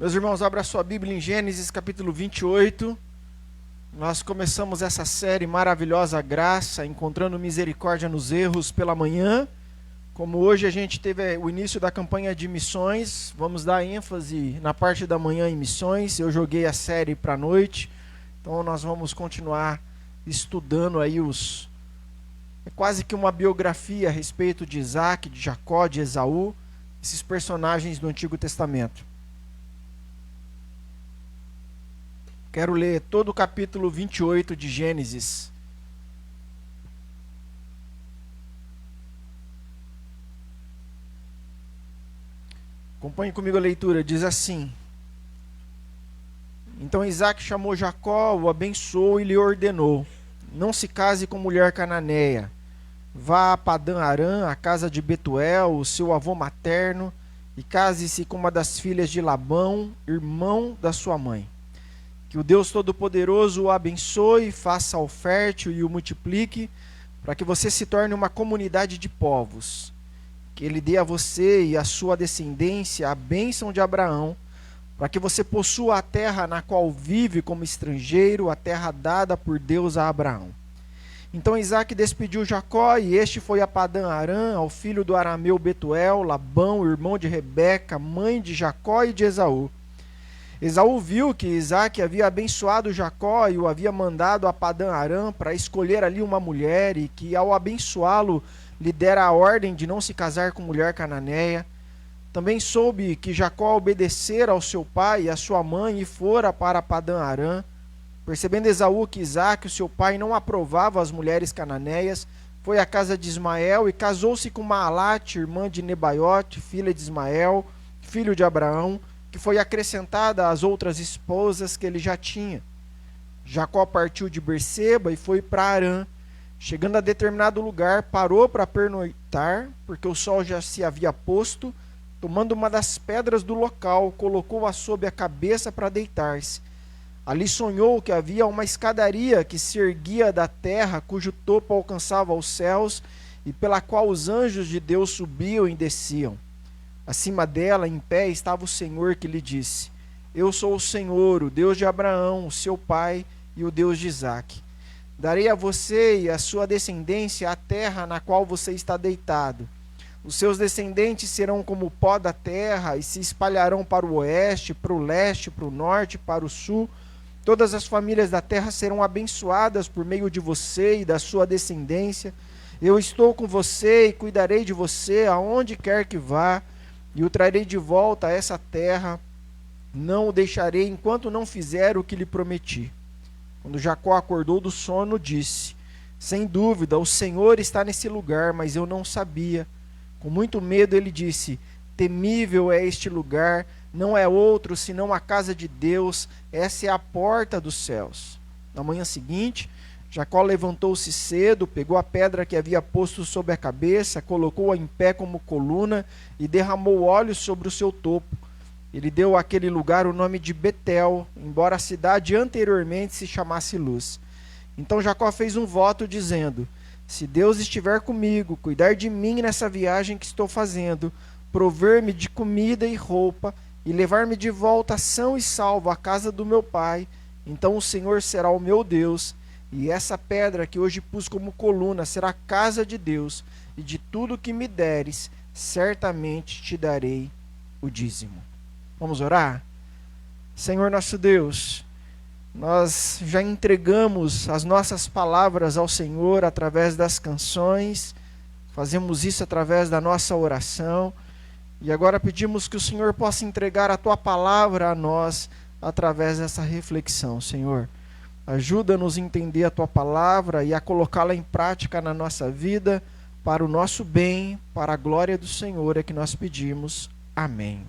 Meus irmãos, abra sua Bíblia em Gênesis capítulo 28. Nós começamos essa série maravilhosa, Graça, encontrando misericórdia nos erros pela manhã. Como hoje a gente teve o início da campanha de missões, vamos dar ênfase na parte da manhã em missões. Eu joguei a série para a noite, então nós vamos continuar estudando aí é quase que uma biografia a respeito de Isaac, de Jacó, de Esaú, esses personagens do Antigo Testamento. Quero ler todo o capítulo 28 de Gênesis. Acompanhe comigo a leitura, diz assim: Então Isaac chamou Jacó, o abençoou e lhe ordenou: Não se case com mulher cananeia. Vá a Padã-Arã, a casa de Betuel, o seu avô materno, e case-se com uma das filhas de Labão, irmão da sua mãe. Que o Deus Todo-Poderoso o abençoe, faça-o fértil e o multiplique, para que você se torne uma comunidade de povos. Que Ele dê a você e à sua descendência a bênção de Abraão, para que você possua a terra na qual vive como estrangeiro, a terra dada por Deus a Abraão. Então Isaac despediu Jacó, e este foi a Padã-Arã, ao filho do arameu Betuel, Labão, irmão de Rebeca, mãe de Jacó e de Esaú. Esaú viu que Isaac havia abençoado Jacó e o havia mandado a Padã-Arã para escolher ali uma mulher, e que ao abençoá-lo lhe dera a ordem de não se casar com mulher cananeia. Também soube que Jacó obedecera ao seu pai e à sua mãe e fora para Padã-Arã. Percebendo Esaú que Isaac, o seu pai, não aprovava as mulheres cananeias, foi à casa de Ismael e casou-se com Maalate, irmã de Nebaiote, filha de Ismael, filho de Abraão, que foi acrescentada às outras esposas que ele já tinha. Jacó partiu de Berseba e foi para Harã. Chegando a determinado lugar, parou para pernoitar, porque o sol já se havia posto. Tomando uma das pedras do local, colocou-a sob a cabeça para deitar-se. Ali sonhou que havia uma escadaria que se erguia da terra, cujo topo alcançava os céus, e pela qual os anjos de Deus subiam e desciam. Acima dela, em pé, estava o Senhor, que lhe disse: Eu sou o Senhor, o Deus de Abraão, o seu pai, e o Deus de Isaque. Darei a você e a sua descendência a terra na qual você está deitado. Os seus descendentes serão como o pó da terra e se espalharão para o oeste, para o leste, para o norte, para o sul. Todas as famílias da terra serão abençoadas por meio de você e da sua descendência. Eu estou com você e cuidarei de você aonde quer que vá, e o trarei de volta a essa terra. Não o deixarei enquanto não fizer o que lhe prometi. Quando Jacó acordou do sono, disse: Sem dúvida, o Senhor está nesse lugar, mas eu não sabia. Com muito medo ele disse: Temível é este lugar, não é outro senão a casa de Deus, essa é a porta dos céus. Na manhã seguinte, Jacó levantou-se cedo, pegou a pedra que havia posto sobre a cabeça, colocou-a em pé como coluna e derramou óleo sobre o seu topo. Ele deu àquele lugar o nome de Betel, embora a cidade anteriormente se chamasse Luz. Então Jacó fez um voto dizendo: Se Deus estiver comigo, cuidar de mim nessa viagem que estou fazendo, prover-me de comida e roupa e levar-me de volta são e salvo à casa do meu pai, então o Senhor será o meu Deus, e essa pedra que hoje pus como coluna será a casa de Deus, e de tudo que me deres, certamente te darei o dízimo. Vamos orar? Senhor nosso Deus, nós já entregamos as nossas palavras ao Senhor através das canções, fazemos isso através da nossa oração, e agora pedimos que o Senhor possa entregar a Tua palavra a nós através dessa reflexão, Senhor. Ajuda-nos a entender a Tua palavra e a colocá-la em prática na nossa vida, para o nosso bem, para a glória do Senhor, é que nós pedimos. Amém.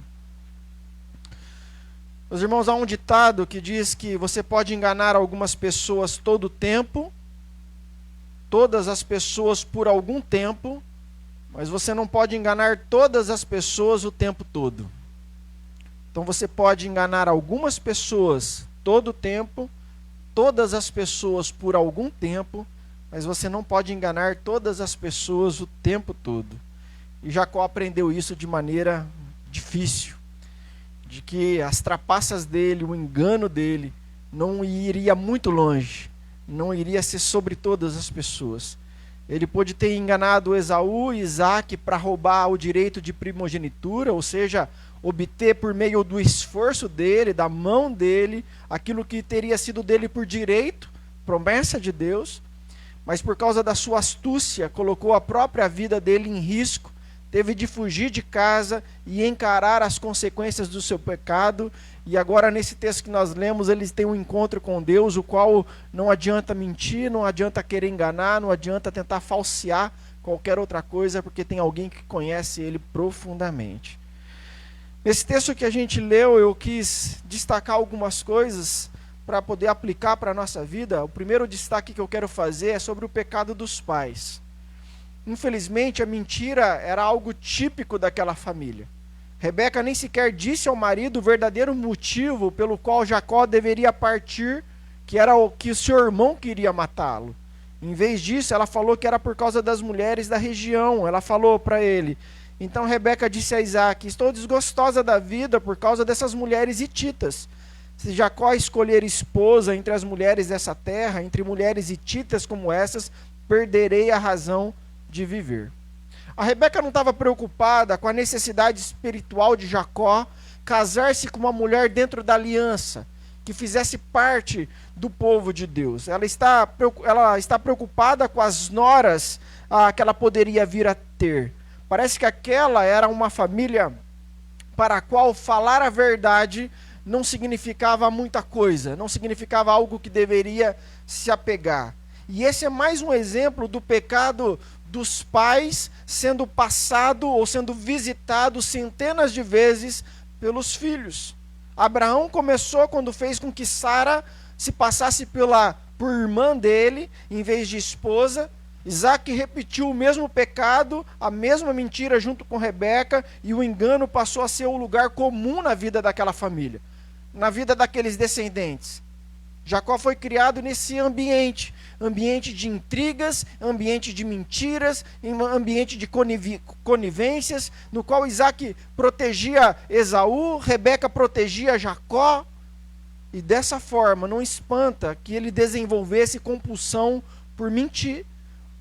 Meus irmãos, há um ditado que diz que você pode enganar algumas pessoas todo o tempo, todas as pessoas por algum tempo, mas você não pode enganar todas as pessoas o tempo todo. Então você pode enganar algumas pessoas todo o tempo, todas as pessoas por algum tempo, mas você não pode enganar todas as pessoas o tempo todo. E Jacó aprendeu isso de maneira difícil. de que as trapaças dele, o engano dele, não iria muito longe, não iria ser sobre todas as pessoas. Ele pôde ter enganado Esaú e Isaac para roubar o direito de primogenitura, ou seja, obter por meio do esforço dele, da mão dele, aquilo que teria sido dele por direito, promessa de Deus, mas por causa da sua astúcia, colocou a própria vida dele em risco, teve de fugir de casa e encarar as consequências do seu pecado. E agora, nesse texto que nós lemos, eles têm um encontro com Deus, o qual não adianta mentir, não adianta querer enganar, não adianta tentar falsear qualquer outra coisa, porque tem alguém que conhece ele profundamente. Nesse texto que a gente leu, eu quis destacar algumas coisas para poder aplicar para a nossa vida. O primeiro destaque que eu quero fazer é sobre o pecado dos pais. Infelizmente, a mentira era algo típico daquela família. Rebeca nem sequer disse ao marido o verdadeiro motivo pelo qual Jacó deveria partir, que era que o seu irmão queria matá-lo. Em vez disso, ela falou que era por causa das mulheres da região. Ela falou para ele. Então Rebeca disse a Isaac: estou desgostosa da vida por causa dessas mulheres hititas. Se Jacó escolher esposa entre as mulheres dessa terra, entre mulheres hititas como essas, perderei a razão de viver. A Rebeca não estava preocupada com a necessidade espiritual de Jacó casar-se com uma mulher dentro da aliança, que fizesse parte do povo de Deus. Ela está preocupada com as noras que ela poderia vir a ter. Parece que aquela era uma família para a qual falar a verdade não significava muita coisa, não significava algo que deveria se apegar. E esse é mais um exemplo do pecado dos pais sendo passado ou sendo visitado centenas de vezes pelos filhos. Abraão começou quando fez com que Sara se passasse por irmã dele, em vez de esposa. Isaac repetiu o mesmo pecado, a mesma mentira junto com Rebeca, e o engano passou a ser o lugar comum na vida daquela família, na vida daqueles descendentes. Jacó foi criado nesse ambiente de intrigas, ambiente de mentiras, ambiente de conivências, no qual Isaac protegia Esaú, Rebeca protegia Jacó, e dessa forma não espanta que ele desenvolvesse compulsão por mentir,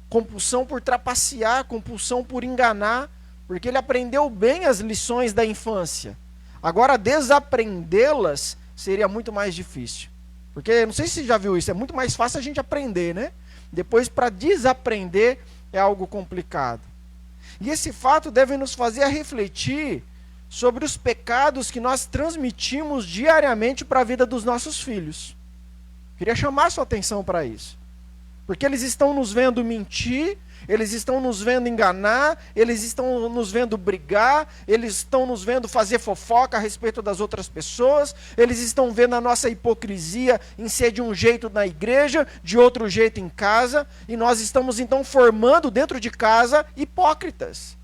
compulsão por trapacear, compulsão por enganar, porque ele aprendeu bem as lições da infância. Agora, desaprendê-las seria muito mais difícil. Porque, não sei se você já viu isso, é muito mais fácil a gente aprender, né? Depois, para desaprender, é algo complicado. E esse fato deve nos fazer a refletir sobre os pecados que nós transmitimos diariamente para a vida dos nossos filhos. Queria chamar a sua atenção para isso. Porque eles estão nos vendo mentir, eles estão nos vendo enganar, eles estão nos vendo brigar, eles estão nos vendo fazer fofoca a respeito das outras pessoas, eles estão vendo a nossa hipocrisia em ser de um jeito na igreja, de outro jeito em casa, e nós estamos então formando dentro de casa hipócritas.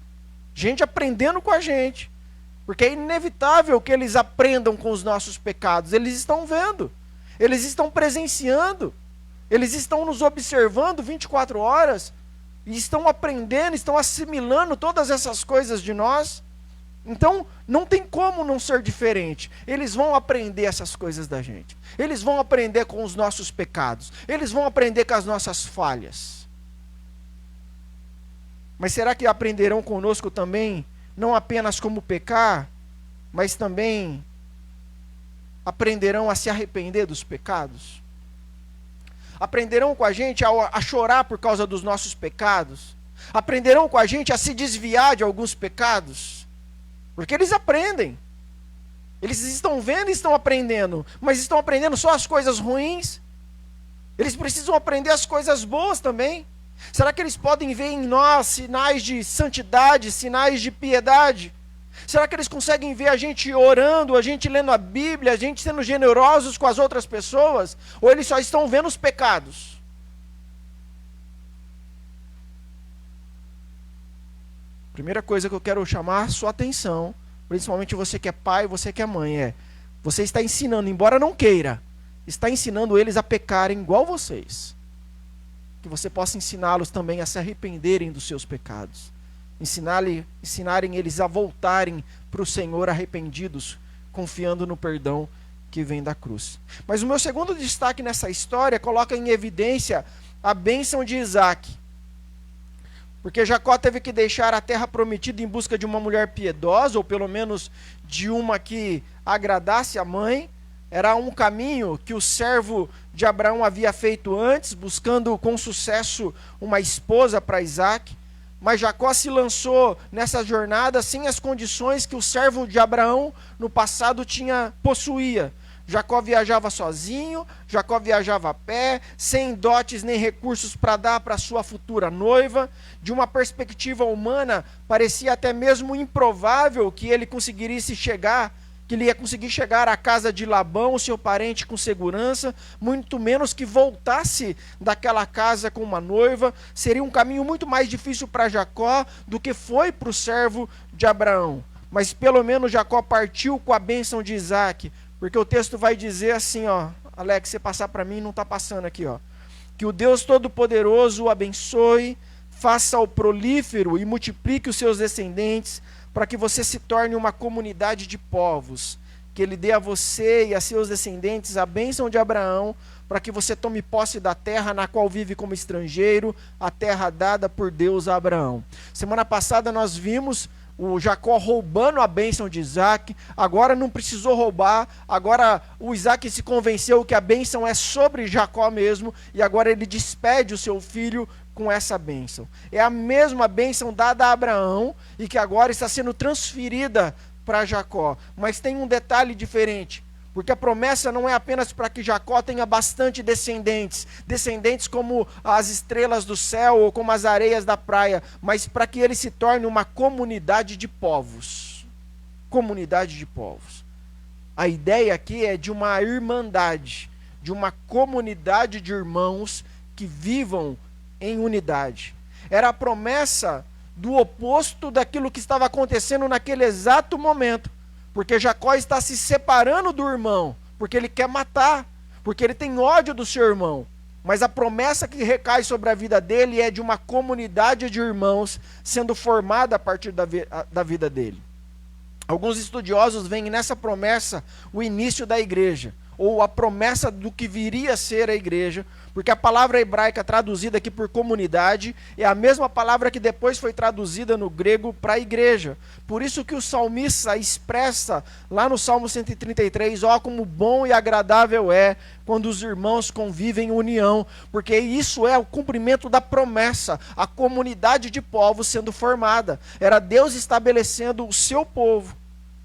Gente aprendendo com a gente, porque é inevitável que eles aprendam com os nossos pecados, eles estão vendo, eles estão presenciando, eles estão nos observando 24 horas, e estão aprendendo, estão assimilando todas essas coisas de nós. Então, não tem como não ser diferente. Eles vão aprender essas coisas da gente. Eles vão aprender com os nossos pecados. Eles vão aprender com as nossas falhas. Mas será que aprenderão conosco também, não apenas como pecar, mas também aprenderão a se arrepender dos pecados? Aprenderão com a gente a chorar por causa dos nossos pecados? Aprenderão com a gente a se desviar de alguns pecados? Porque eles aprendem. Eles estão vendo e estão aprendendo. Mas estão aprendendo só as coisas ruins? Eles precisam aprender as coisas boas também. Será que eles podem ver em nós sinais de santidade, sinais de piedade? Será que eles conseguem ver a gente orando, a gente lendo a Bíblia, a gente sendo generosos com as outras pessoas? Ou eles só estão vendo os pecados? Primeira coisa que eu quero chamar a sua atenção, principalmente você que é pai, você que é mãe, você está ensinando, embora não queira, está ensinando eles a pecarem igual vocês. Que você possa ensiná-los também a se arrependerem dos seus pecados. Ensinarem eles a voltarem para o Senhor arrependidos, confiando no perdão que vem da cruz. Mas o meu segundo destaque nessa história coloca em evidência a bênção de Isaac. Porque Jacó teve que deixar a terra prometida em busca de uma mulher piedosa, ou pelo menos de uma que agradasse a mãe. Era um caminho que o servo de Abraão havia feito antes, buscando com sucesso uma esposa para Isaac. Mas Jacó se lançou nessa jornada sem as condições que o servo de Abraão no passado possuía. Jacó viajava sozinho, Jacó viajava a pé, sem dotes nem recursos para dar para sua futura noiva. De uma perspectiva humana, parecia até mesmo improvável que ele ia conseguir chegar à casa de Labão, o seu parente, com segurança, muito menos que voltasse daquela casa com uma noiva. Seria um caminho muito mais difícil para Jacó do que foi para o servo de Abraão. Mas pelo menos Jacó partiu com a bênção de Isaac, porque o texto vai dizer assim, ó, Alex, você passar para mim, não está passando aqui, ó. Que o Deus Todo-Poderoso o abençoe, faça-o prolífero e multiplique os seus descendentes, para que você se torne uma comunidade de povos. Que Ele dê a você e a seus descendentes a bênção de Abraão, para que você tome posse da terra na qual vive como estrangeiro, a terra dada por Deus a Abraão. Semana passada nós vimos o Jacó roubando a bênção de Isaac. Agora não precisou roubar, agora o Isaac se convenceu que a bênção é sobre Jacó mesmo, e agora ele despede o seu filho com essa bênção. É a mesma bênção dada a Abraão e que agora está sendo transferida para Jacó. Mas tem um detalhe diferente, porque a promessa não é apenas para que Jacó tenha bastante descendentes, descendentes como as estrelas do céu ou como as areias da praia, mas para que ele se torne uma comunidade de povos. Comunidade de povos. A ideia aqui é de uma irmandade, de uma comunidade de irmãos que vivam em unidade. Era a promessa do oposto daquilo que estava acontecendo naquele exato momento. Porque Jacó está se separando do irmão, porque ele quer matar, porque ele tem ódio do seu irmão. Mas a promessa que recai sobre a vida dele é de uma comunidade de irmãos sendo formada a partir da vida dele. Alguns estudiosos veem nessa promessa o início da igreja, ou a promessa do que viria a ser a igreja, porque a palavra hebraica traduzida aqui por comunidade é a mesma palavra que depois foi traduzida no grego para igreja. Por isso que o salmista expressa lá no Salmo 133, ó, como bom e agradável é quando os irmãos convivem em união, porque isso é o cumprimento da promessa, a comunidade de povos sendo formada. Era Deus estabelecendo o seu povo,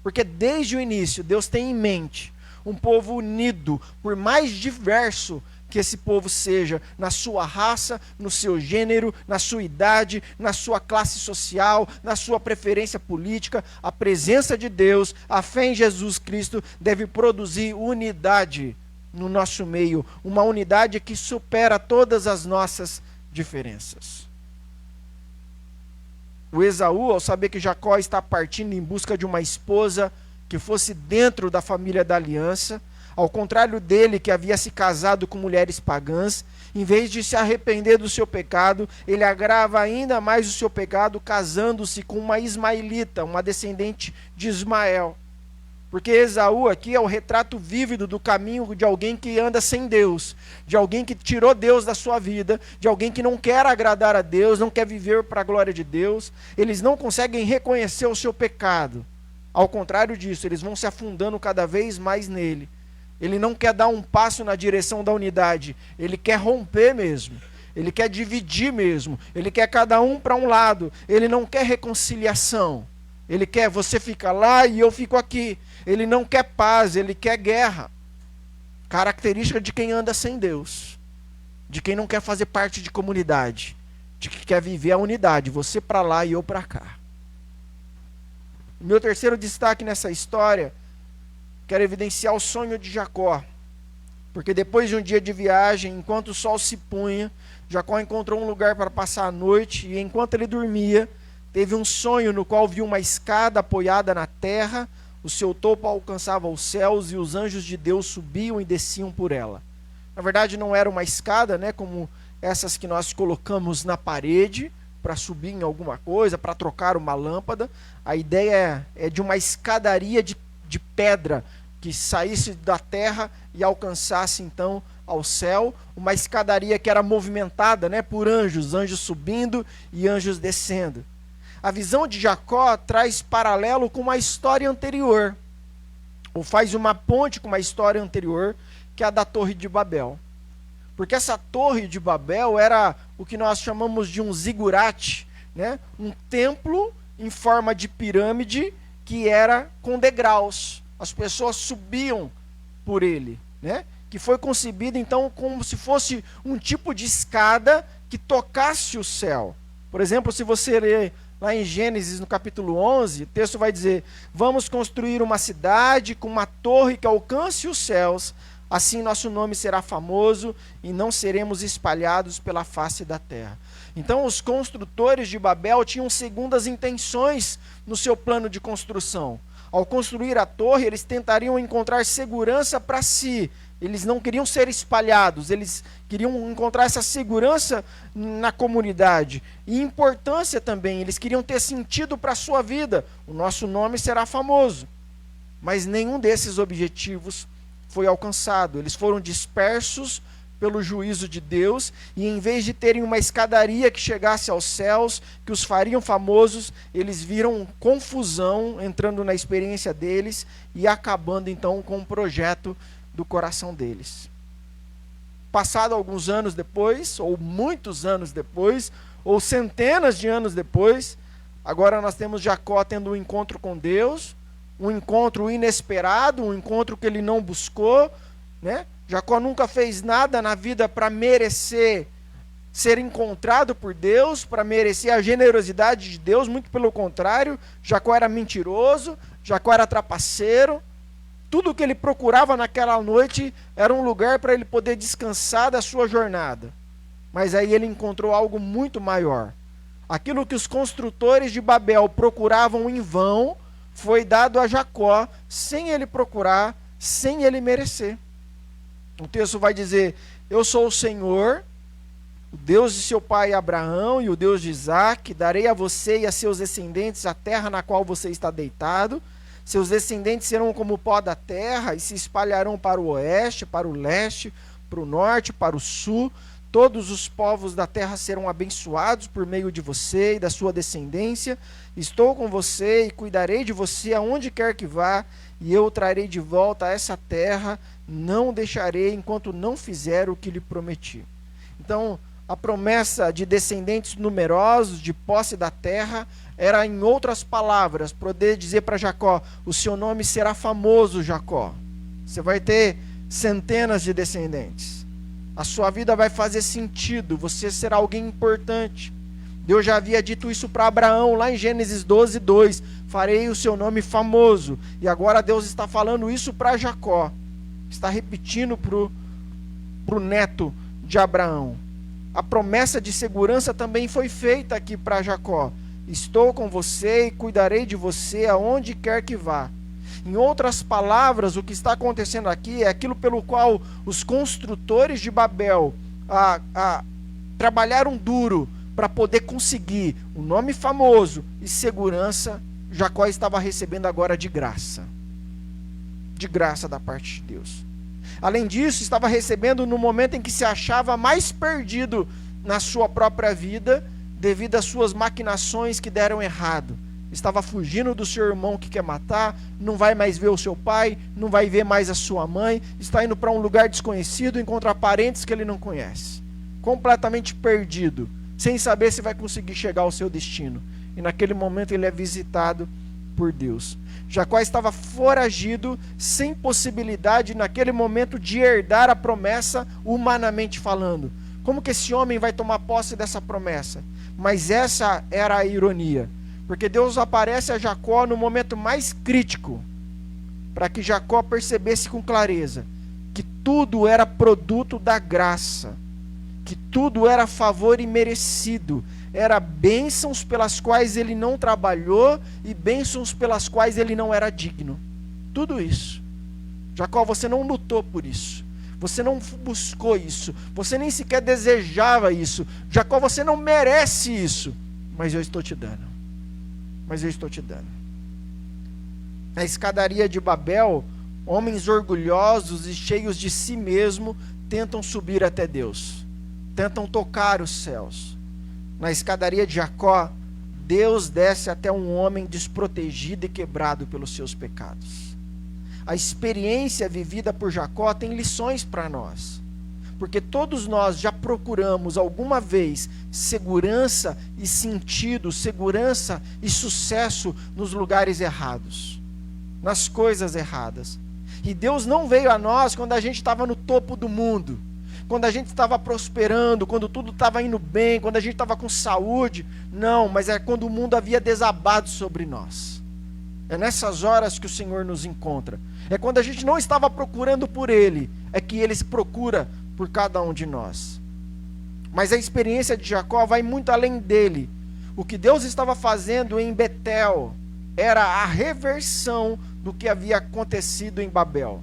porque desde o início Deus tem em mente um povo unido, por mais diverso que esse povo seja, na sua raça, no seu gênero, na sua idade, na sua classe social, na sua preferência política. A presença de Deus, a fé em Jesus Cristo deve produzir unidade no nosso meio, uma unidade que supera todas as nossas diferenças. O Esaú, ao saber que Jacó está partindo em busca de uma esposa que fosse dentro da família da aliança, ao contrário dele, que havia se casado com mulheres pagãs, em vez de se arrepender do seu pecado, ele agrava ainda mais o seu pecado, casando-se com uma ismaelita, uma descendente de Ismael. Porque Esaú aqui é o retrato vívido do caminho de alguém que anda sem Deus, de alguém que tirou Deus da sua vida, de alguém que não quer agradar a Deus, não quer viver para a glória de Deus. Eles não conseguem reconhecer o seu pecado. Ao contrário disso, eles vão se afundando cada vez mais nele. Ele não quer dar um passo na direção da unidade, ele quer romper mesmo, ele quer dividir mesmo, ele quer cada um para um lado, ele não quer reconciliação, ele quer você fica lá e eu fico aqui, ele não quer paz, ele quer guerra. Característica de quem anda sem Deus, de quem não quer fazer parte de comunidade, de quem quer viver a unidade, você para lá e eu para cá. Meu terceiro destaque nessa história, quero evidenciar o sonho de Jacó. Porque depois de um dia de viagem, enquanto o sol se punha, Jacó encontrou um lugar para passar a noite, e enquanto ele dormia, teve um sonho no qual viu uma escada apoiada na terra, o seu topo alcançava os céus, e os anjos de Deus subiam e desciam por ela. Na verdade não era uma escada, né, como essas que nós colocamos na parede, para subir em alguma coisa, para trocar uma lâmpada. A ideia é de uma escadaria de de pedra que saísse da terra e alcançasse então ao céu, uma escadaria que era movimentada, né, por anjos, anjos subindo e anjos descendo. A visão de Jacó traz paralelo com uma história anterior, ou faz uma ponte com uma história anterior, que é a da Torre de Babel. Porque essa Torre de Babel era o que nós chamamos de um zigurate, né? Um templo em forma de pirâmide que era com degraus. As pessoas subiam por ele, né? Que foi concebido então como se fosse um tipo de escada que tocasse o céu. Por exemplo, se você ler lá em Gênesis, no capítulo 11, o texto vai dizer: vamos construir uma cidade com uma torre que alcance os céus, assim nosso nome será famoso e não seremos espalhados pela face da terra. Então os construtores de Babel tinham segundas intenções no seu plano de construção. Ao construir a torre, eles tentariam encontrar segurança para si. Eles não queriam ser espalhados, eles queriam encontrar essa segurança na comunidade. E importância também, eles queriam ter sentido para a sua vida. O nosso nome será famoso. Mas nenhum desses objetivos foi alcançado. Eles foram dispersos pelo juízo de Deus, e em vez de terem uma escadaria que chegasse aos céus, que os fariam famosos, eles viram confusão entrando na experiência deles e acabando então com o projeto do coração deles. Passado alguns anos depois, ou muitos anos depois, ou centenas de anos depois, agora nós temos Jacó tendo um encontro com Deus, um encontro inesperado, um encontro que ele não buscou, né? Jacó nunca fez nada na vida para merecer ser encontrado por Deus, para merecer a generosidade de Deus, muito pelo contrário. Jacó era mentiroso, Jacó era trapaceiro. Tudo que ele procurava naquela noite era um lugar para ele poder descansar da sua jornada. Mas aí ele encontrou algo muito maior. Aquilo que os construtores de Babel procuravam em vão foi dado a Jacó, sem ele procurar, sem ele merecer. O texto vai dizer: eu sou o Senhor, o Deus de seu pai Abraão e o Deus de Isaque, darei a você e a seus descendentes a terra na qual você está deitado. Seus descendentes serão como o pó da terra e se espalharão para o oeste, para o leste, para o norte, para o sul. Todos os povos da terra serão abençoados por meio de você e da sua descendência. Estou com você e cuidarei de você aonde quer que vá, e eu o trarei de volta a essa terra. Não deixarei enquanto não fizer o que lhe prometi. Então, a promessa de descendentes numerosos, de posse da terra, era, em outras palavras, poder dizer para Jacó: o seu nome será famoso, Jacó. Você vai ter centenas de descendentes. A sua vida vai fazer sentido, você será alguém importante. Deus já havia dito isso para Abraão, lá em Gênesis 12, 2. Farei o seu nome famoso. E agora Deus está falando isso para Jacó. Está repetindo para o neto de Abraão. A promessa de segurança também foi feita aqui para Jacó. Estou com você e cuidarei de você aonde quer que vá. Em outras palavras, o que está acontecendo aqui é aquilo pelo qual os construtores de Babel trabalharam duro para poder conseguir um nome famoso e segurança. Jacó estava recebendo agora de graça da parte de Deus. Além disso, estava recebendo no momento em que se achava mais perdido na sua própria vida, devido às suas maquinações que deram errado. Estava fugindo do seu irmão que quer matar, não vai mais ver o seu pai, não vai ver mais a sua mãe, está indo para um lugar desconhecido, encontrar parentes que ele não conhece. Completamente perdido, sem saber se vai conseguir chegar ao seu destino. E naquele momento ele é visitado por Deus. Jacó estava foragido, sem possibilidade naquele momento de herdar a promessa, humanamente falando. Como que esse homem vai tomar posse dessa promessa? Mas essa era a ironia, porque Deus aparece a Jacó no momento mais crítico, para que Jacó percebesse com clareza que tudo era produto da graça, que tudo era favor imerecido, era bênçãos pelas quais ele não trabalhou e bênçãos pelas quais ele não era digno. Tudo isso. Jacó, você não lutou por isso. Você não buscou isso. Você nem sequer desejava isso. Jacó, você não merece isso. Mas eu estou te dando. Na escadaria de Babel, homens orgulhosos e cheios de si mesmo tentam subir até Deus, tentam tocar os céus. Na escadaria de Jacó, Deus desce até um homem desprotegido e quebrado pelos seus pecados. A experiência vivida por Jacó tem lições para nós, porque todos nós já procuramos alguma vez segurança e sentido, segurança e sucesso nos lugares errados, nas coisas erradas. E Deus não veio a nós quando a gente estava no topo do mundo, quando a gente estava prosperando, quando tudo estava indo bem, quando a gente estava com saúde. Não, mas é quando o mundo havia desabado sobre nós. É nessas horas que o Senhor nos encontra. É quando a gente não estava procurando por Ele, é que Ele se procura por cada um de nós. Mas a experiência de Jacó vai muito além dele. O que Deus estava fazendo em Betel era a reversão do que havia acontecido em Babel.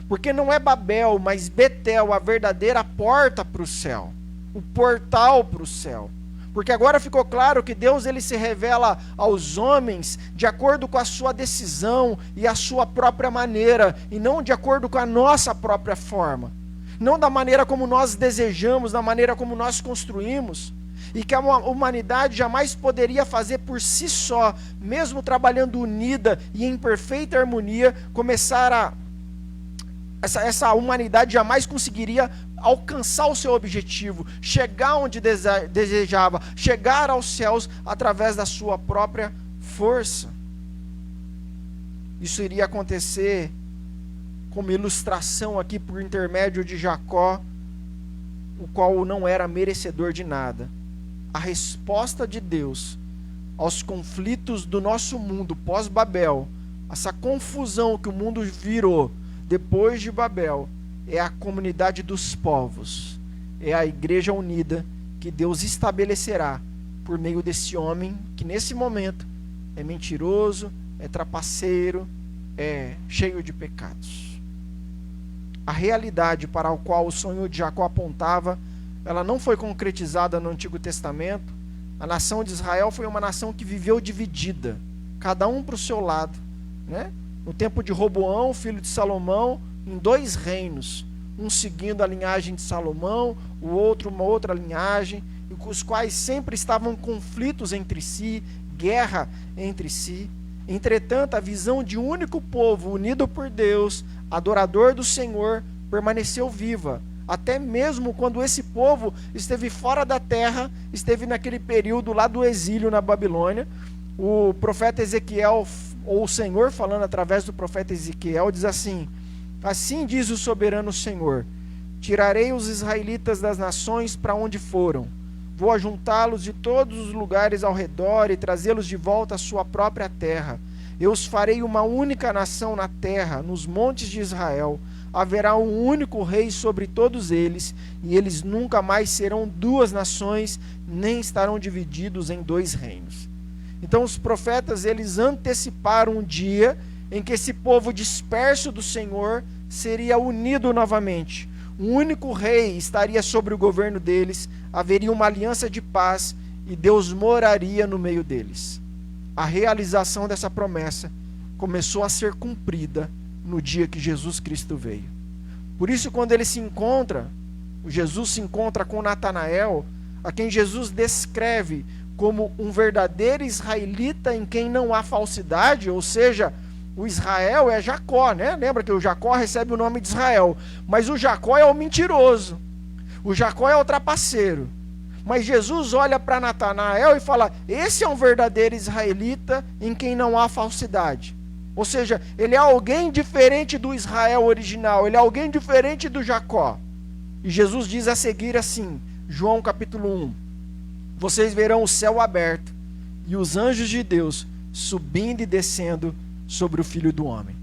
Porque não é Babel, mas Betel, a verdadeira porta para o céu, o portal para o céu. Porque agora ficou claro que Deus ele se revela aos homens de acordo com a sua decisão e a sua própria maneira, e não de acordo com a nossa própria forma. Não da maneira como nós desejamos, da maneira como nós construímos, e que a humanidade jamais poderia fazer por si só, mesmo trabalhando unida e em perfeita harmonia, essa humanidade jamais conseguiria alcançar o seu objetivo, chegar onde desejava, chegar aos céus através da sua própria força. Isso iria acontecer como ilustração aqui por intermédio de Jacó, o qual não era merecedor de nada. A resposta de Deus aos conflitos do nosso mundo pós-Babel, essa confusão que o mundo virou depois de Babel, é a comunidade dos povos, é a igreja unida que Deus estabelecerá por meio desse homem que nesse momento é mentiroso, é trapaceiro, é cheio de pecados. A realidade para a qual o sonho de Jacó apontava, ela não foi concretizada no Antigo Testamento. A nação de Israel foi uma nação que viveu dividida, cada um para o seu lado, né? No tempo de Roboão, filho de Salomão, em 2 reinos, um seguindo a linhagem de Salomão, o outro uma outra linhagem, e com os quais sempre estavam conflitos entre si, guerra entre si. Entretanto, a visão de um único povo unido por Deus, adorador do Senhor, permaneceu viva, até mesmo quando esse povo esteve fora da terra, esteve naquele período lá do exílio na Babilônia. O profeta Ezequiel, ou o Senhor falando através do profeta Ezequiel, diz assim: assim diz o soberano Senhor, tirarei os israelitas das nações para onde foram, vou ajuntá-los de todos os lugares ao redor e trazê-los de volta à sua própria terra. Eu os farei uma única nação na terra, nos montes de Israel. Haverá um único rei sobre todos eles, e eles nunca mais serão 2 nações, nem estarão divididos em 2 reinos. Então os profetas, eles anteciparam um dia em que esse povo disperso do Senhor seria unido novamente. Um único rei estaria sobre o governo deles, haveria uma aliança de paz e Deus moraria no meio deles. A realização dessa promessa começou a ser cumprida no dia que Jesus Cristo veio. Por isso, quando ele Jesus se encontra com Natanael, a quem Jesus descreve como um verdadeiro israelita em quem não há falsidade, ou seja, o Israel é Jacó, né? Lembra que o Jacó recebe o nome de Israel, mas o Jacó é o mentiroso, o Jacó é o trapaceiro. Mas Jesus olha para Natanael e fala: esse é um verdadeiro israelita em quem não há falsidade. Ou seja, ele é alguém diferente do Israel original, ele é alguém diferente do Jacó. E Jesus diz a seguir assim, João capítulo 1: vocês verão o céu aberto e os anjos de Deus subindo e descendo sobre o Filho do Homem.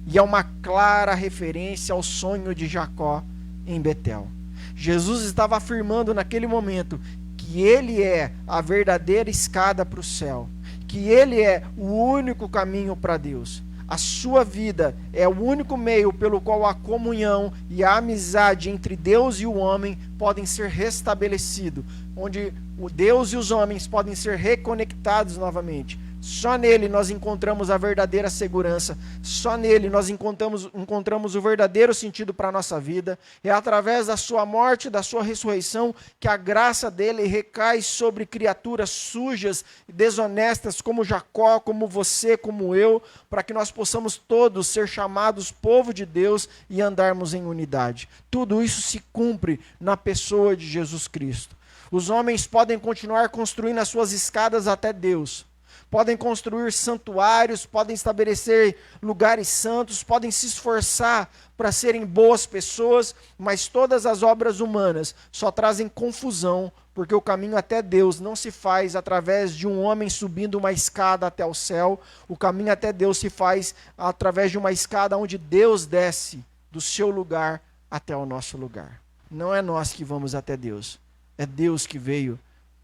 E é uma clara referência ao sonho de Jacó em Betel. Jesus estava afirmando naquele momento que ele é a verdadeira escada para o céu, que ele é o único caminho para Deus. A sua vida é o único meio pelo qual a comunhão e a amizade entre Deus e o homem podem ser restabelecidos, onde o Deus e os homens podem ser reconectados novamente. Só nele nós encontramos a verdadeira segurança. Só nele nós encontramos o verdadeiro sentido para a nossa vida. É através da sua morte, da sua ressurreição, que a graça dele recai sobre criaturas sujas e desonestas, como Jacó, como você, como eu, para que nós possamos todos ser chamados povo de Deus e andarmos em unidade. Tudo isso se cumpre na pessoa de Jesus Cristo. Os homens podem continuar construindo as suas escadas até Deus. Podem construir santuários, podem estabelecer lugares santos, podem se esforçar para serem boas pessoas, mas todas as obras humanas só trazem confusão, porque o caminho até Deus não se faz através de um homem subindo uma escada até o céu, o caminho até Deus se faz através de uma escada onde Deus desce do seu lugar até o nosso lugar. Não é nós que vamos até Deus, é Deus que veio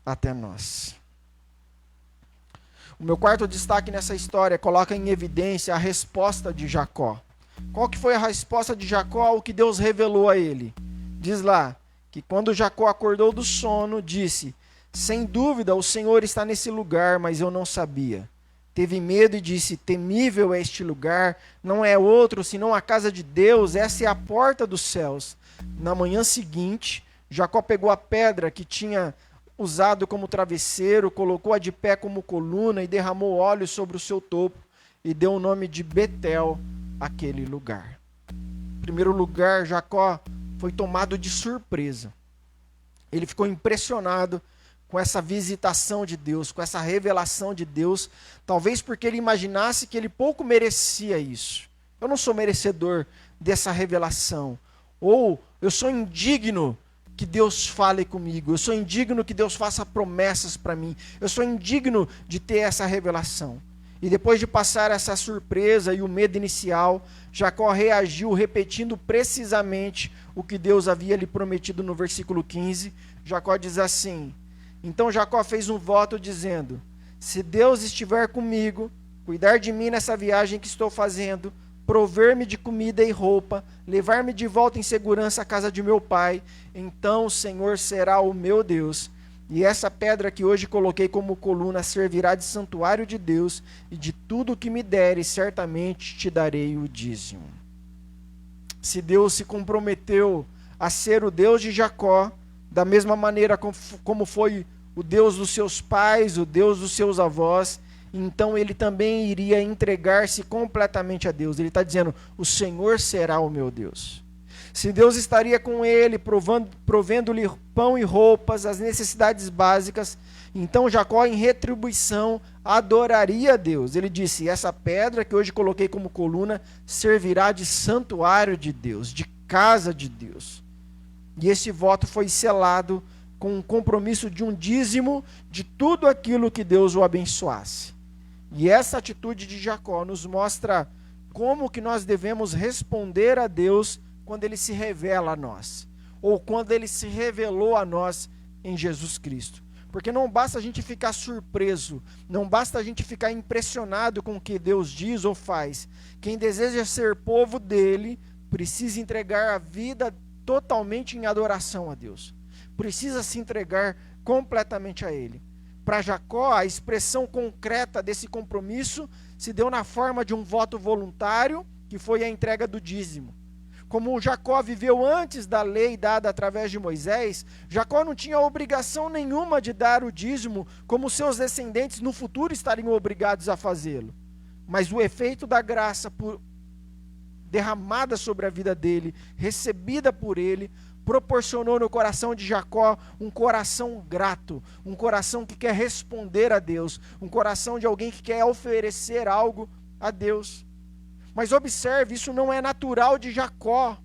até nós. O meu quarto destaque nessa história coloca em evidência a resposta de Jacó. Qual que foi a resposta de Jacó ao que Deus revelou a ele? Diz lá que quando Jacó acordou do sono, disse: sem dúvida o Senhor está nesse lugar, mas eu não sabia. Teve medo e disse: temível é este lugar, não é outro senão a casa de Deus, essa é a porta dos céus. Na manhã seguinte, Jacó pegou a pedra que tinha usado como travesseiro, colocou-a de pé como coluna e derramou óleo sobre o seu topo e deu o nome de Betel àquele lugar. Em primeiro lugar, Jacó foi tomado de surpresa. Ele ficou impressionado com essa visitação de Deus, com essa revelação de Deus, talvez porque ele imaginasse que ele pouco merecia isso. Eu não sou merecedor dessa revelação. Ou eu sou indigno que Deus fale comigo. Eu sou indigno que Deus faça promessas para mim. Eu sou indigno de ter essa revelação. E depois de passar essa surpresa e o medo inicial, Jacó reagiu repetindo precisamente o que Deus havia lhe prometido no versículo 15. Jacó diz assim: então Jacó fez um voto dizendo: se Deus estiver comigo, cuidar de mim nessa viagem que estou fazendo, prover-me de comida e roupa, levar-me de volta em segurança à casa de meu pai, então o Senhor será o meu Deus. E essa pedra que hoje coloquei como coluna servirá de santuário de Deus, e de tudo o que me deres, certamente te darei o dízimo. Se Deus se comprometeu a ser o Deus de Jacó, da mesma maneira como foi o Deus dos seus pais, o Deus dos seus avós, então ele também iria entregar-se completamente a Deus. Ele está dizendo: o Senhor será o meu Deus. Se Deus estaria com ele, provendo-lhe pão e roupas, as necessidades básicas, então Jacó, em retribuição, adoraria a Deus. Ele disse: essa pedra que hoje coloquei como coluna servirá de santuário de Deus, de casa de Deus. E esse voto foi selado com o compromisso de um dízimo de tudo aquilo que Deus o abençoasse. E essa atitude de Jacó nos mostra como que nós devemos responder a Deus quando Ele se revela a nós, ou quando Ele se revelou a nós em Jesus Cristo. Porque não basta a gente ficar surpreso, não basta a gente ficar impressionado com o que Deus diz ou faz. Quem deseja ser povo dele precisa entregar a vida totalmente em adoração a Deus. Precisa se entregar completamente a Ele. Para Jacó, a expressão concreta desse compromisso se deu na forma de um voto voluntário, que foi a entrega do dízimo. Como Jacó viveu antes da lei dada através de Moisés, Jacó não tinha obrigação nenhuma de dar o dízimo, como seus descendentes no futuro estariam obrigados a fazê-lo. Mas o efeito da graça derramada sobre a vida dele, recebida por ele, proporcionou no coração de Jacó um coração grato, um coração que quer responder a Deus, um coração de alguém que quer oferecer algo a Deus. Mas observe, isso não é natural de Jacó,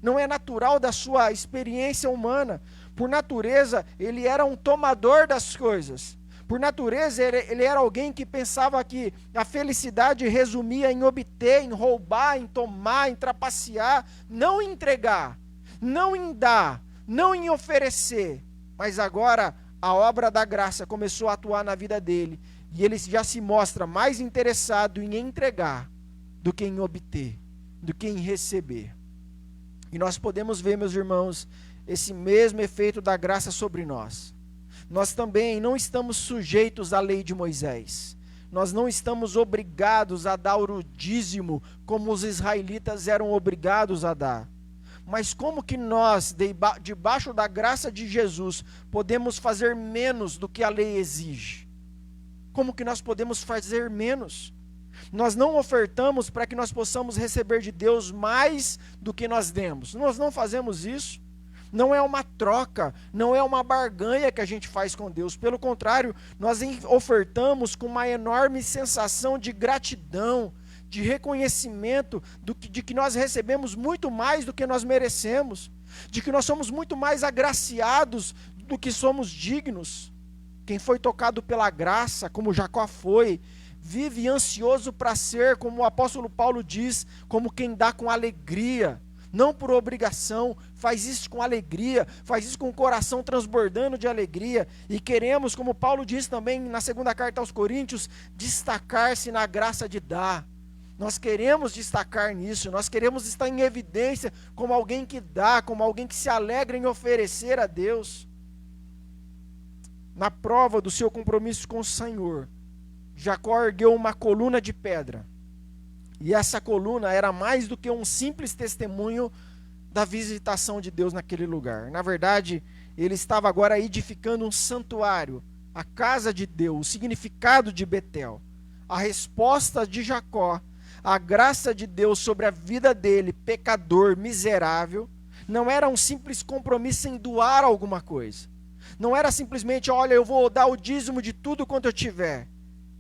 não é natural da sua experiência humana. Por natureza, ele era um tomador das coisas. Por natureza, ele era alguém que pensava que a felicidade resumia em obter, em roubar, em tomar, em trapacear, não em entregar, não em dar, não em oferecer. Mas agora a obra da graça começou a atuar na vida dele, e ele já se mostra mais interessado em entregar do que em obter, do que em receber. E nós podemos ver, meus irmãos, esse mesmo efeito da graça sobre nós. Nós também não estamos sujeitos à lei de Moisés. nós não estamos obrigados a dar o dízimo como os israelitas eram obrigados a dar. Mas como que nós, debaixo da graça de Jesus, podemos fazer menos do que a lei exige? Como que nós podemos fazer menos? Nós não ofertamos para que nós possamos receber de Deus mais do que nós demos. Nós não fazemos isso. Não é uma troca, não é uma barganha que a gente faz com Deus. Pelo contrário, nós ofertamos com uma enorme sensação de gratidão, de reconhecimento de que nós recebemos muito mais do que nós merecemos, de que nós somos muito mais agraciados do que somos dignos. Quem foi tocado pela graça, como Jacó foi, vive ansioso para ser, como o apóstolo Paulo diz, como quem dá com alegria, não por obrigação, faz isso com alegria, faz isso com o coração transbordando de alegria, e queremos, como Paulo diz também na segunda carta aos Coríntios, destacar-se na graça de dar. Nós queremos destacar nisso, nós queremos estar em evidência como alguém que dá, como alguém que se alegra em oferecer a Deus. Na prova do seu compromisso com o Senhor, Jacó ergueu uma coluna de pedra. E essa coluna era mais do que um simples testemunho da visitação de Deus naquele lugar. Na verdade, ele estava agora edificando um santuário, a casa de Deus, o significado de Betel. A resposta de Jacó, a graça de Deus sobre a vida dele, pecador, miserável, não era um simples compromisso em doar alguma coisa. Não era simplesmente, olha, eu vou dar o dízimo de tudo quanto eu tiver.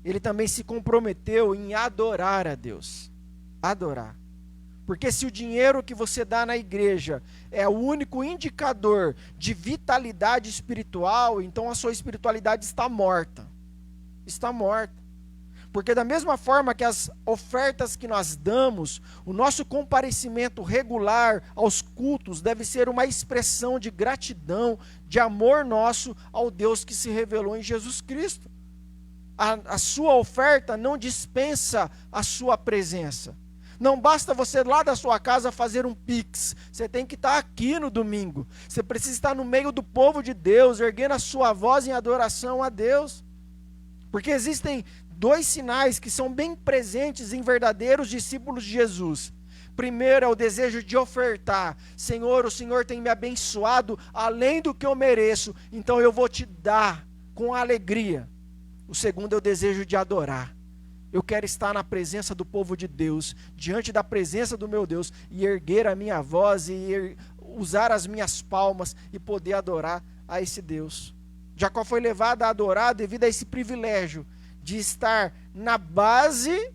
Ele também se comprometeu em adorar a Deus. Adorar. Porque se o dinheiro que você dá na igreja é o único indicador de vitalidade espiritual, então a sua espiritualidade está morta. Está morta. Porque da mesma forma que as ofertas que nós damos, o nosso comparecimento regular aos cultos deve ser uma expressão de gratidão, de amor nosso ao Deus que se revelou em Jesus Cristo. A sua oferta não dispensa a sua presença. Não basta você lá da sua casa fazer um pix. Você tem que estar aqui no domingo. Você precisa estar no meio do povo de Deus, erguendo a sua voz em adoração a Deus. Porque existem dois sinais que são bem presentes em verdadeiros discípulos de Jesus. Primeiro é o desejo de ofertar. Senhor, o Senhor tem me abençoado além do que eu mereço, então eu vou te dar com alegria. O segundo é o desejo de adorar. Eu quero estar na presença do povo de Deus, diante da presença do meu Deus, e erguer a minha voz, e usar as minhas palmas, e poder adorar a esse Deus. Jacó foi levado a adorar devido a esse privilégio de estar na base,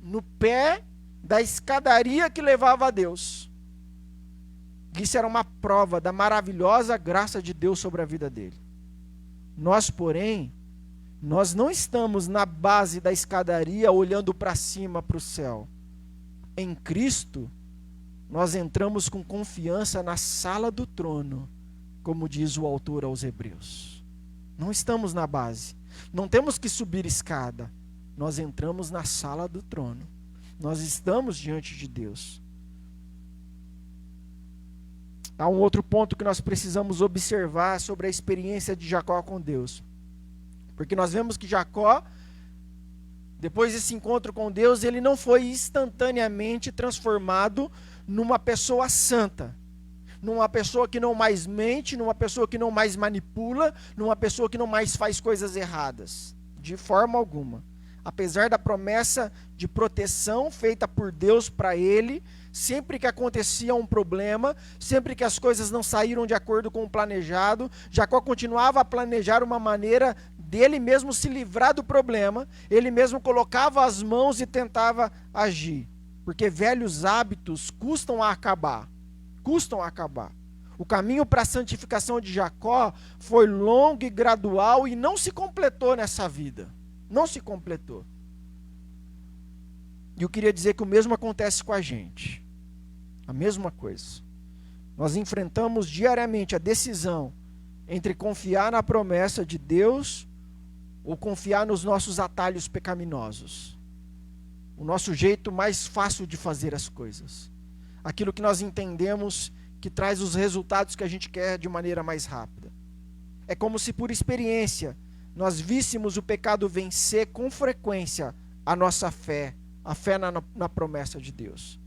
no pé da escadaria que levava a Deus. Isso era uma prova da maravilhosa graça de Deus sobre a vida dele. Nós, porém, nós não estamos na base da escadaria olhando para cima, para o céu. Em Cristo, nós entramos com confiança na sala do trono, como diz o autor aos Hebreus. Não estamos na base. Não temos que subir escada. Nós entramos na sala do trono. Nós estamos diante de Deus. Há um outro ponto que nós precisamos observar sobre a experiência de Jacó com Deus. Porque nós vemos que Jacó, depois desse encontro com Deus, ele não foi instantaneamente transformado numa pessoa santa. Numa pessoa que não mais mente, numa pessoa que não mais manipula, numa pessoa que não mais faz coisas erradas. De forma alguma. Apesar da promessa de proteção feita por Deus para ele, sempre que acontecia um problema, sempre que as coisas não saíram de acordo com o planejado, Jacó continuava a planejar uma maneira dele mesmo se livrar do problema, ele mesmo colocava as mãos e tentava agir. Porque velhos hábitos custam a acabar. Custam a acabar. O caminho para a santificação de Jacó foi longo e gradual e não se completou nessa vida. Não se completou. E eu queria dizer que o mesmo acontece com a gente. A mesma coisa. Nós enfrentamos diariamente a decisão entre confiar na promessa de Deus ou confiar nos nossos atalhos pecaminosos. O nosso jeito mais fácil de fazer as coisas. Aquilo que nós entendemos que traz os resultados que a gente quer de maneira mais rápida. É como se por experiência nós víssemos o pecado vencer com frequência a nossa fé, a fé na promessa de Deus.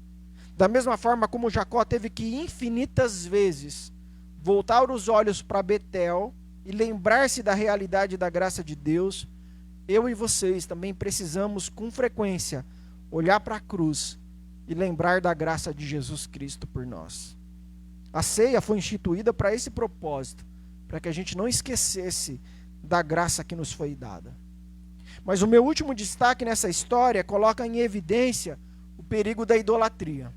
Da mesma forma como Jacó teve que infinitas vezes voltar os olhos para Betel e lembrar-se da realidade da graça de Deus, eu e vocês também precisamos com frequência olhar para a cruz e lembrar da graça de Jesus Cristo por nós. A ceia foi instituída para esse propósito, para que a gente não esquecesse da graça que nos foi dada. Mas o meu último destaque nessa história coloca em evidência o perigo da idolatria.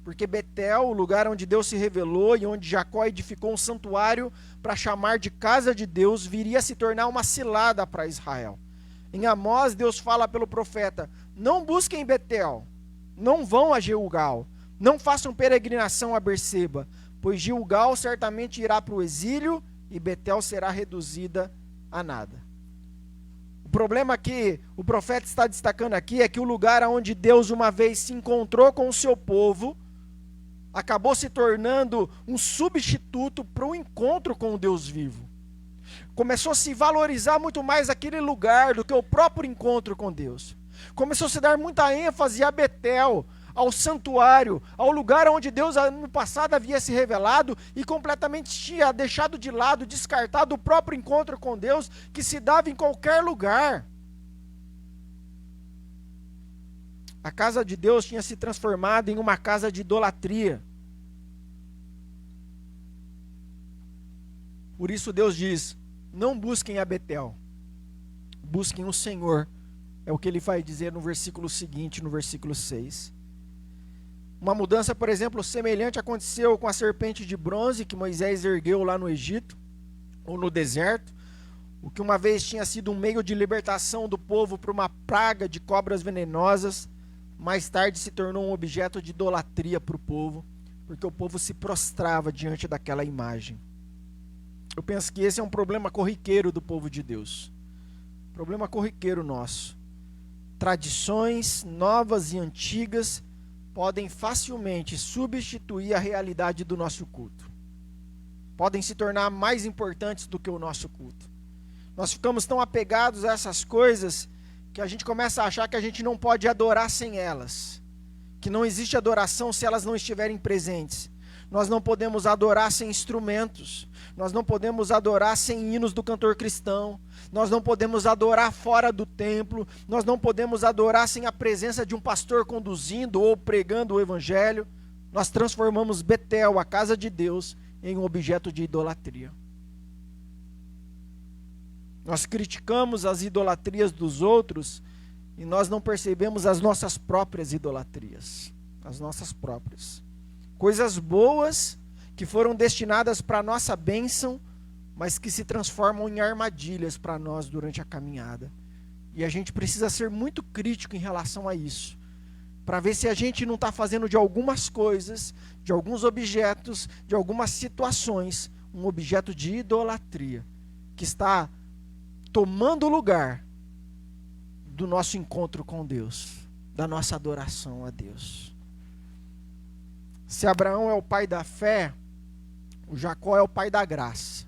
Porque Betel, o lugar onde Deus se revelou e onde Jacó edificou um santuário para chamar de casa de Deus, viria a se tornar uma cilada para Israel. Em Amós, Deus fala pelo profeta: não busquem Betel, não vão a Gilgal, não façam peregrinação a Berseba, pois Gilgal certamente irá para o exílio e Betel será reduzida a nada. O problema que o profeta está destacando aqui é que o lugar onde Deus uma vez se encontrou com o seu povo acabou se tornando um substituto para o encontro com o Deus vivo. Começou a se valorizar muito mais aquele lugar do que o próprio encontro com Deus. Começou a se dar muita ênfase a Betel, ao santuário, ao lugar onde Deus no passado havia se revelado e completamente tinha deixado de lado, descartado o próprio encontro com Deus que se dava em qualquer lugar. A casa de Deus tinha se transformado em uma casa de idolatria. Por isso Deus diz: não busquem a Betel, busquem o Senhor. É o que ele vai dizer no versículo seguinte, no versículo 6. Uma mudança, por exemplo, semelhante aconteceu com a serpente de bronze que Moisés ergueu lá no Egito, ou no deserto, o que uma vez tinha sido um meio de libertação do povo para uma praga de cobras venenosas, mais tarde se tornou um objeto de idolatria para o povo, porque o povo se prostrava diante daquela imagem. Eu penso que esse é um problema corriqueiro do povo de Deus. Problema corriqueiro nosso. Tradições novas e antigas podem facilmente substituir a realidade do nosso culto. Podem se tornar mais importantes do que o nosso culto. Nós ficamos tão apegados a essas coisas que a gente começa a achar que a gente não pode adorar sem elas. Que não existe adoração se elas não estiverem presentes. Nós não podemos adorar sem instrumentos. Nós não podemos adorar sem hinos do cantor cristão. Nós não podemos adorar fora do templo. Nós não podemos adorar sem a presença de um pastor conduzindo ou pregando o evangelho. Nós transformamos Betel, a casa de Deus, em um objeto de idolatria. Nós criticamos as idolatrias dos outros e nós não percebemos as nossas próprias idolatrias. As nossas próprias. Coisas boas que foram destinadas para a nossa bênção, mas que se transformam em armadilhas para nós durante a caminhada. E a gente precisa ser muito crítico em relação a isso, para ver se a gente não está fazendo de algumas coisas, de alguns objetos, de algumas situações, um objeto de idolatria, que está tomando o lugar do nosso encontro com Deus, da nossa adoração a Deus. Se Abraão é o pai da fé, o Jacó é o pai da graça.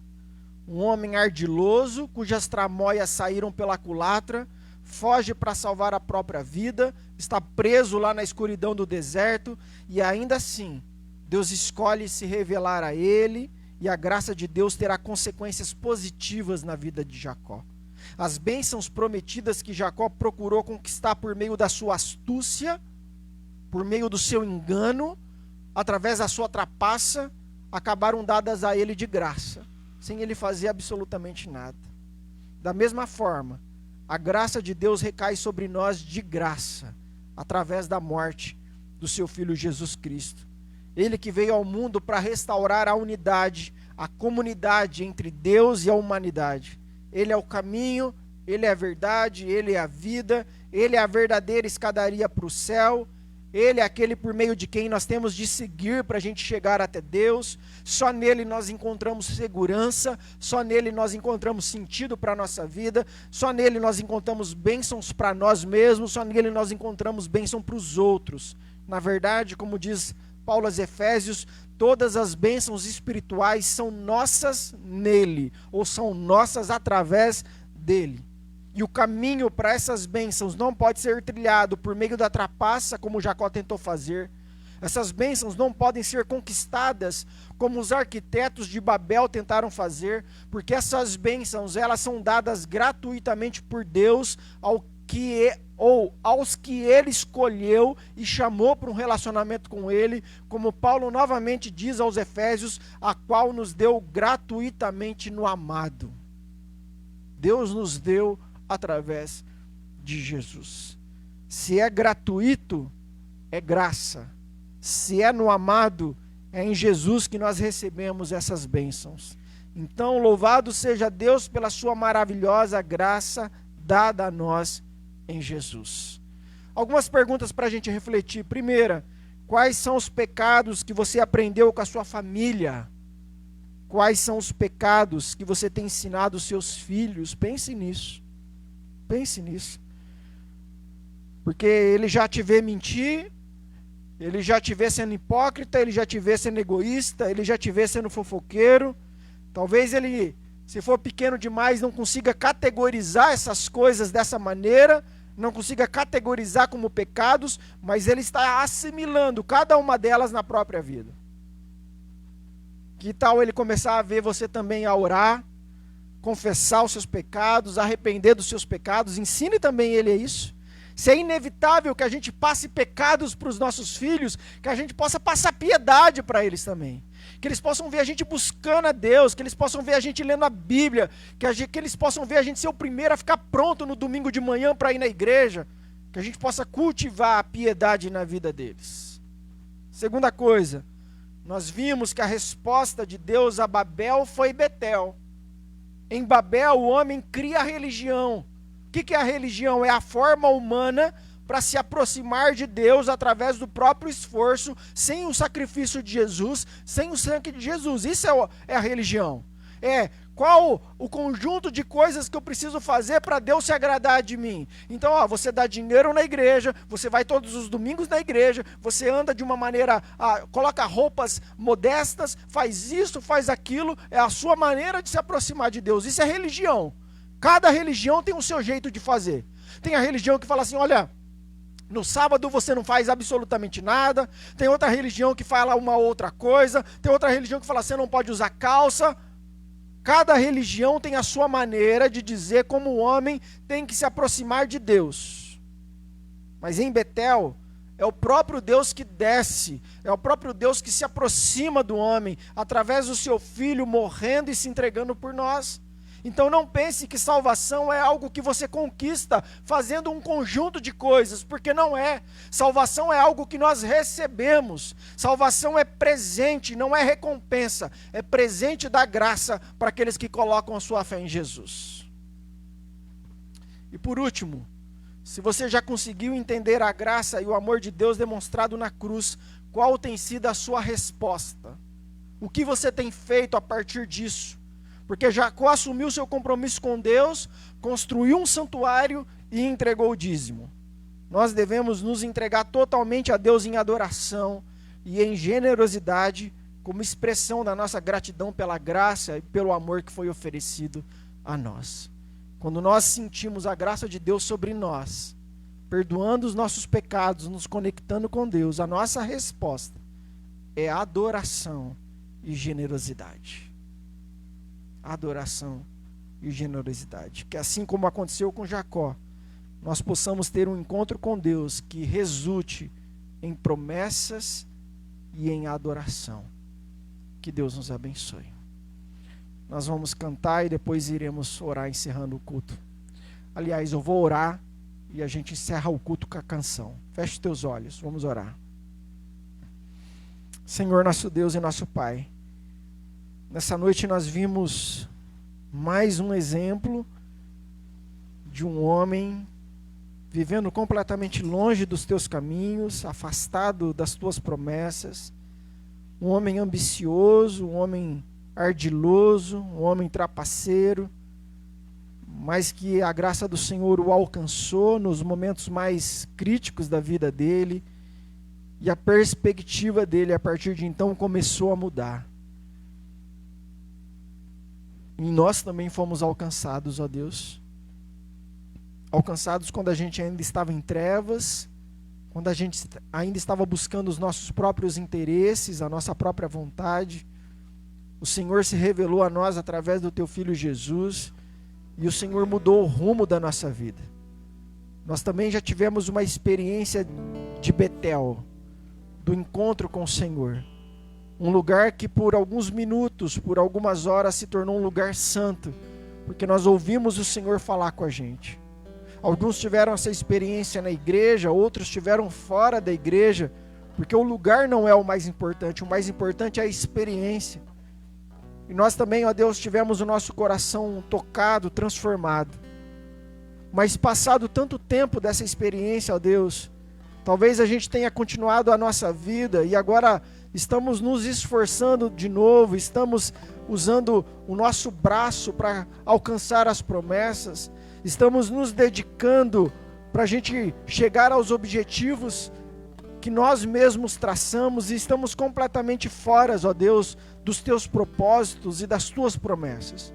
Um homem ardiloso, cujas tramóias saíram pela culatra, foge para salvar a própria vida, está preso lá na escuridão do deserto, e ainda assim, Deus escolhe se revelar a ele, e a graça de Deus terá consequências positivas na vida de Jacó. As bênçãos prometidas que Jacó procurou conquistar por meio da sua astúcia, por meio do seu engano, através da sua trapaça, acabaram dadas a ele de graça, sem ele fazer absolutamente nada. Da mesma forma, a graça de Deus recai sobre nós de graça, através da morte do seu Filho Jesus Cristo. Ele que veio ao mundo para restaurar a unidade, a comunidade entre Deus e a humanidade. Ele é o caminho, Ele é a verdade, Ele é a vida, Ele é a verdadeira escadaria para o céu. Ele é aquele por meio de quem nós temos de seguir para a gente chegar até Deus. Só nele nós encontramos segurança, só nele nós encontramos sentido para a nossa vida, só nele nós encontramos bênçãos para nós mesmos, só nele nós encontramos bênção para os outros. Na verdade, como diz Paulo aos Efésios, todas as bênçãos espirituais são nossas nele, ou são nossas através dele. E o caminho para essas bênçãos não pode ser trilhado por meio da trapaça, como Jacó tentou fazer. Essas bênçãos não podem ser conquistadas como os arquitetos de Babel tentaram fazer, porque essas bênçãos, elas são dadas gratuitamente por Deus aos que ele escolheu e chamou para um relacionamento com ele, como Paulo novamente diz aos Efésios, a qual nos deu gratuitamente no amado. Deus nos deu através de Jesus. Se é gratuito, é graça. Se é no amado, é em Jesus que nós recebemos essas bênçãos. Então, louvado seja Deus pela sua maravilhosa graça dada a nós em Jesus. Algumas perguntas para a gente refletir. Primeira, quais são os pecados que você aprendeu com a sua família? Quais são os pecados que você tem ensinado os seus filhos? Pense nisso. Pense nisso. Porque ele já te vê mentir, ele já te vê sendo hipócrita, ele já te vê sendo egoísta, ele já te vê sendo fofoqueiro. Talvez ele, se for pequeno demais, não consiga categorizar essas coisas dessa maneira, não consiga categorizar como pecados, mas ele está assimilando cada uma delas na própria vida. Que tal ele começar a ver você também a orar, confessar os seus pecados, arrepender dos seus pecados, ensine também ele a isso. Se é inevitável que a gente passe pecados para os nossos filhos, que a gente possa passar piedade para eles também. Que eles possam ver a gente buscando a Deus, que eles possam ver a gente lendo a Bíblia, que eles possam ver a gente ser o primeiro a ficar pronto no domingo de manhã para ir na igreja, que a gente possa cultivar a piedade na vida deles. Segunda coisa, nós vimos que a resposta de Deus a Babel foi Betel. Em Babel o homem cria a religião. O que é a religião? É a forma humana para se aproximar de Deus através do próprio esforço, sem o sacrifício de Jesus, sem o sangue de Jesus. Isso é a religião. Qual o conjunto de coisas que eu preciso fazer para Deus se agradar de mim? Então, você dá dinheiro na igreja, você vai todos os domingos na igreja, você anda de uma maneira, coloca roupas modestas, faz isso, faz aquilo, é a sua maneira de se aproximar de Deus. Isso é religião. Cada religião tem o seu jeito de fazer. Tem a religião que fala assim, olha, no sábado você não faz absolutamente nada. Tem outra religião que fala uma outra coisa. Tem outra religião que fala você não pode usar calça. Cada religião tem a sua maneira de dizer como o homem tem que se aproximar de Deus. Mas em Betel, é o próprio Deus que desce, é o próprio Deus que se aproxima do homem, através do seu Filho morrendo e se entregando por nós. Então não pense que salvação é algo que você conquista fazendo um conjunto de coisas, porque não é. Salvação é algo que nós recebemos. Salvação é presente, não é recompensa. É presente da graça para aqueles que colocam a sua fé em Jesus. E por último, se você já conseguiu entender a graça e o amor de Deus demonstrado na cruz, qual tem sido a sua resposta? O que você tem feito a partir disso? Porque Jacó assumiu seu compromisso com Deus, construiu um santuário e entregou o dízimo. Nós devemos nos entregar totalmente a Deus em adoração e em generosidade, como expressão da nossa gratidão pela graça e pelo amor que foi oferecido a nós. Quando nós sentimos a graça de Deus sobre nós, perdoando os nossos pecados, nos conectando com Deus, a nossa resposta é adoração e generosidade. Adoração e generosidade. Que assim como aconteceu com Jacó, nós possamos ter um encontro com Deus que resulte em promessas e em adoração. Que Deus nos abençoe. Nós vamos cantar e depois iremos orar encerrando o culto. Aliás, eu vou orar e a gente encerra o culto com a canção. Feche os teus olhos, vamos orar. Senhor, nosso Deus e nosso Pai, nessa noite nós vimos mais um exemplo de um homem vivendo completamente longe dos teus caminhos, afastado das tuas promessas, um homem ambicioso, um homem ardiloso, um homem trapaceiro, mas que a graça do Senhor o alcançou nos momentos mais críticos da vida dele, e a perspectiva dele a partir de então começou a mudar. E nós também fomos alcançados, ó Deus. alcançados quando a gente ainda estava em trevas, quando a gente ainda estava buscando os nossos próprios interesses, a nossa própria vontade. O Senhor se revelou a nós através do Teu Filho Jesus, e o Senhor mudou o rumo da nossa vida. Nós também já tivemos uma experiência de Betel, do encontro com o Senhor. Um lugar que por alguns minutos, por algumas horas se tornou um lugar santo, porque nós ouvimos o Senhor falar com a gente. Alguns tiveram essa experiência na igreja, outros tiveram fora da igreja, porque o lugar não é o mais importante é a experiência. E nós também, ó Deus, tivemos o nosso coração tocado, transformado. Mas passado tanto tempo dessa experiência, ó Deus, talvez a gente tenha continuado a nossa vida e agora estamos nos esforçando de novo, estamos usando o nosso braço para alcançar as promessas, estamos nos dedicando para a gente chegar aos objetivos que nós mesmos traçamos e estamos completamente fora, ó Deus, dos Teus propósitos e das Tuas promessas.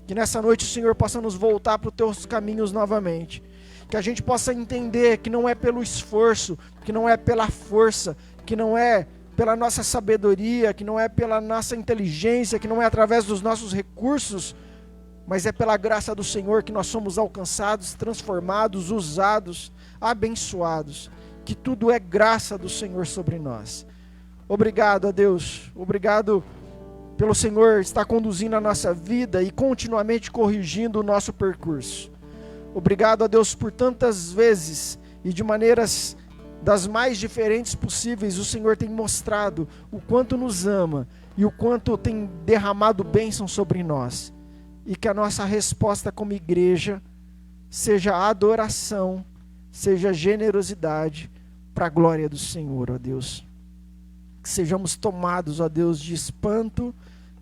Que nessa noite o Senhor possa nos voltar para os Teus caminhos novamente. Que a gente possa entender que não é pelo esforço, que não é pela força, que não é pela nossa sabedoria, que não é pela nossa inteligência, que não é através dos nossos recursos, mas é pela graça do Senhor que nós somos alcançados, transformados, usados, abençoados. Que tudo é graça do Senhor sobre nós. Obrigado a Deus, obrigado pelo Senhor estar conduzindo a nossa vida e continuamente corrigindo o nosso percurso. Obrigado a Deus por tantas vezes e de maneiras das mais diferentes possíveis o Senhor tem mostrado o quanto nos ama e o quanto tem derramado bênção sobre nós. E que a nossa resposta como igreja seja adoração, seja generosidade para a glória do Senhor, ó Deus. Que sejamos tomados, ó Deus, de espanto,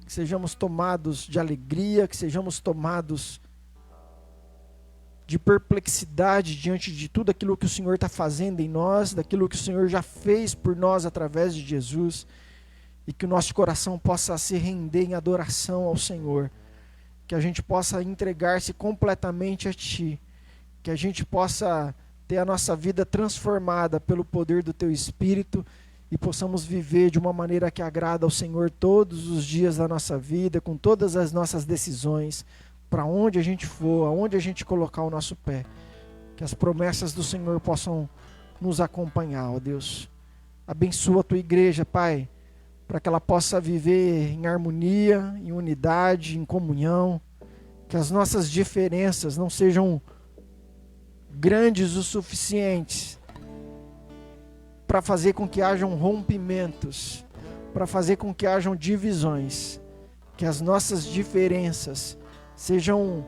que sejamos tomados de alegria, que sejamos tomados de perplexidade diante de tudo aquilo que o Senhor está fazendo em nós, daquilo que o Senhor já fez por nós através de Jesus, e que o nosso coração possa se render em adoração ao Senhor, que a gente possa entregar-se completamente a Ti, que a gente possa ter a nossa vida transformada pelo poder do Teu Espírito e possamos viver de uma maneira que agrada ao Senhor todos os dias da nossa vida, com todas as nossas decisões, para onde a gente for, aonde a gente colocar o nosso pé. Que as promessas do Senhor possam nos acompanhar, ó Deus. Abençoa a Tua igreja, Pai, para que ela possa viver em harmonia, em unidade, em comunhão. Que as nossas diferenças não sejam grandes o suficientes para fazer com que hajam rompimentos, para fazer com que hajam divisões. Que as nossas diferenças sejam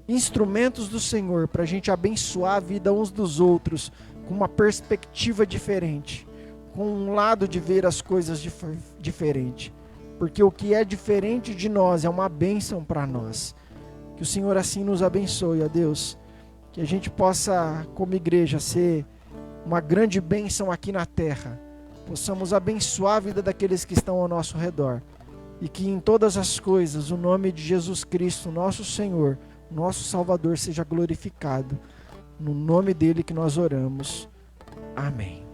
instrumentos do Senhor para a gente abençoar a vida uns dos outros com uma perspectiva diferente, com um lado de ver as coisas diferente, porque o que é diferente de nós é uma bênção para nós. Que o Senhor assim nos abençoe, ó Deus, que a gente possa, como igreja, ser uma grande bênção aqui na terra, possamos abençoar a vida daqueles que estão ao nosso redor, e que em todas as coisas o nome de Jesus Cristo, nosso Senhor, nosso Salvador, seja glorificado. No nome dele que nós oramos. Amém.